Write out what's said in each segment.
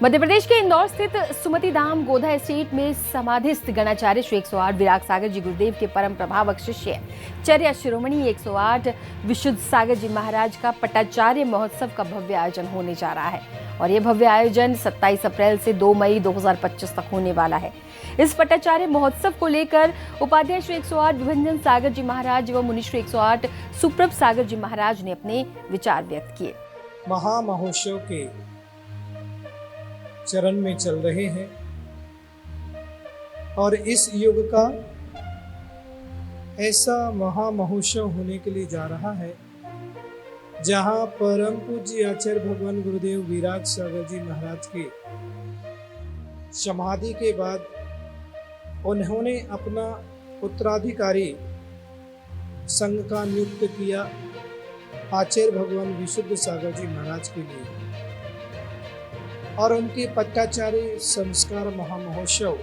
मध्य प्रदेश के इंदौर स्थित सुमति धाम गोधा एस्टेट में समाधिस्थ गणाचार्य श्री 108 विराग सागर जी गुरुदेव के परम प्रभावक शिष्य चर्या शिरोमणि 108 विशुद्ध सागर जी महाराज का पट्टाचार्य महोत्सव का भव्य आयोजन होने जा रहा है और ये भव्य आयोजन 27 अप्रैल से 2 मई 2025 तक होने वाला है। इस पट्टाचार्य महोत्सव को लेकर उपाध्याय श्री 108 विभंजन सागर जी महाराज एवं मुनि श्री 108 सुप्रभ सागर जी महाराज ने अपने विचार व्यक्त किए। महामहोत्सव के चरण में चल रहे हैं और इस युग का ऐसा महामहोत्सव होने के लिए जा रहा है जहां परम पूज्य आचार्य भगवान गुरुदेव विराग सागर जी महाराज के समाधि के बाद उन्होंने अपना उत्तराधिकारी संघ का नियुक्त किया आचार्य भगवान विशुद्ध सागर जी महाराज के लिए और उनके पट्टाचार्य संस्कार महामहोत्सव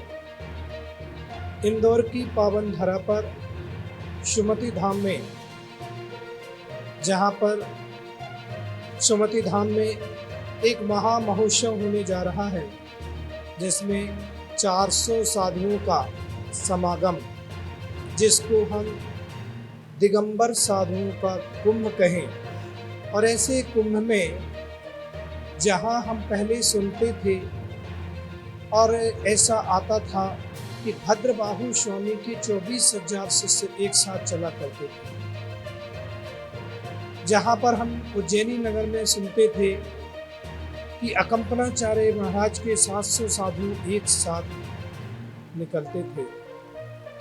इंदौर की पावन धरा पर सुमति धाम में, जहां पर सुमति धाम में एक महामहोत्सव होने जा रहा है जिसमें 400 साधुओं का समागम, जिसको हम दिगंबर साधुओं का कुंभ कहें। और ऐसे कुंभ में जहां हम पहले सुनते थे और ऐसा आता था कि भद्रबाहु स्वामी के 24,000 शिष्य एक साथ चला करते थे, जहां पर हम उज्जैनी नगर में सुनते थे कि अकंपनाचार्य महाराज के 700 साधु एक साथ निकलते थे।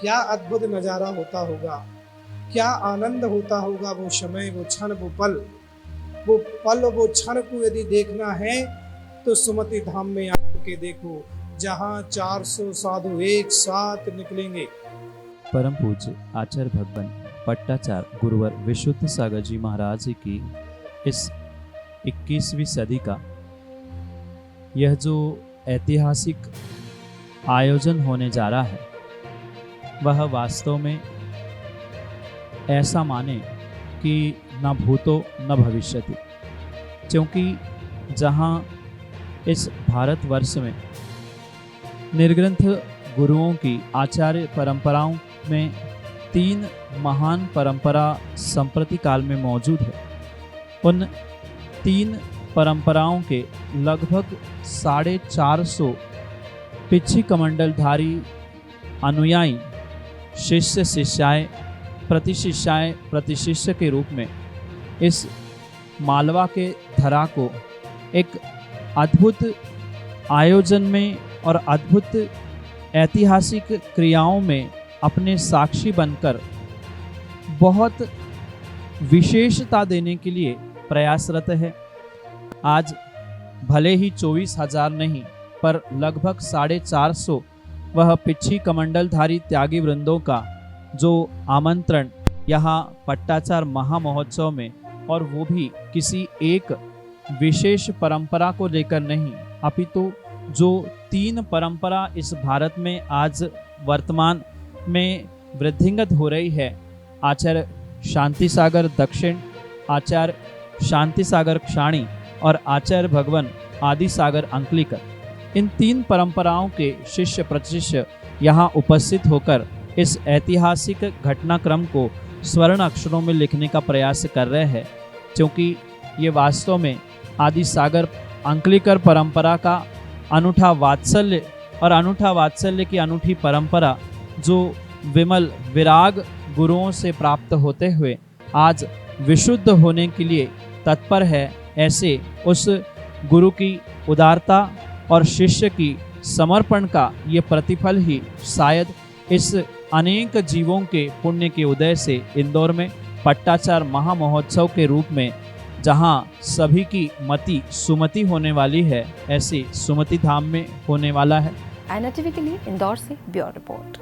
क्या अद्भुत नजारा होता होगा, क्या आनंद होता होगा। वो समय, वो क्षण, वो पल, वो क्षण को यदि देखना है तो सुमति धाम में आके देखो, जहां 400 साधु एक साथ निकलेंगे। परम पूज्य आचार्य भगवान पट्टाचार्य गुरुवर विशुद्ध सागर जी महाराज जी की इस 21वीं सदी का यह जो ऐतिहासिक आयोजन होने जा रहा है वह वास्तव में ऐसा माने कि न भूतो न भविष्यति, क्योंकि जहाँ इस भारतवर्ष में निर्ग्रंथ गुरुओं की आचार्य परंपराओं में 3 महान परंपरा संप्रति काल में मौजूद है, उन 3 परंपराओं के लगभग 450 पिछी कमंडलधारी अनुयायी शिष्य शिष्याएं प्रतिशिष्य के रूप में इस मालवा के धरा को एक अद्भुत आयोजन में और अद्भुत ऐतिहासिक क्रियाओं में अपने साक्षी बनकर बहुत विशेषता देने के लिए प्रयासरत है। आज भले ही 24,000 नहीं पर लगभग 450 वह पिछी कमंडलधारी त्यागी वृंदों का जो आमंत्रण यहाँ पट्टाचार्य महामहोत्सव में, और वो भी किसी एक विशेष परंपरा को लेकर नहीं, अपितु जो 3 परंपरा इस भारत में आज वर्तमान में वृद्धिंगत हो रही है, आचार्य शांति सागर दक्षिण, आचार्य शांति सागर क्षाणी और आचार्य भगवान आदि सागर अंकलिकर, इन 3 परंपराओं के शिष्य प्रतिशिष्य यहाँ उपस्थित होकर इस ऐतिहासिक घटनाक्रम को स्वर्ण अक्षरों में लिखने का प्रयास कर रहे हैं, क्योंकि ये वास्तव में आदि सागर अंकलिकर परंपरा का अनूठा वात्सल्य और अनूठा वात्सल्य की अनूठी परंपरा जो विमल विराग गुरुओं से प्राप्त होते हुए आज विशुद्ध होने के लिए तत्पर है। ऐसे उस गुरु की उदारता और शिष्य की समर्पण का ये प्रतिफल ही शायद इस अनेक जीवों के पुण्य के उदय से इंदौर में पट्टाचार्य महामहोत्सव के रूप में, जहां सभी की मति सुमति होने वाली है, ऐसे सुमति धाम में होने वाला है। INA TV के लिए इंदौर से ब्यूरो रिपोर्ट।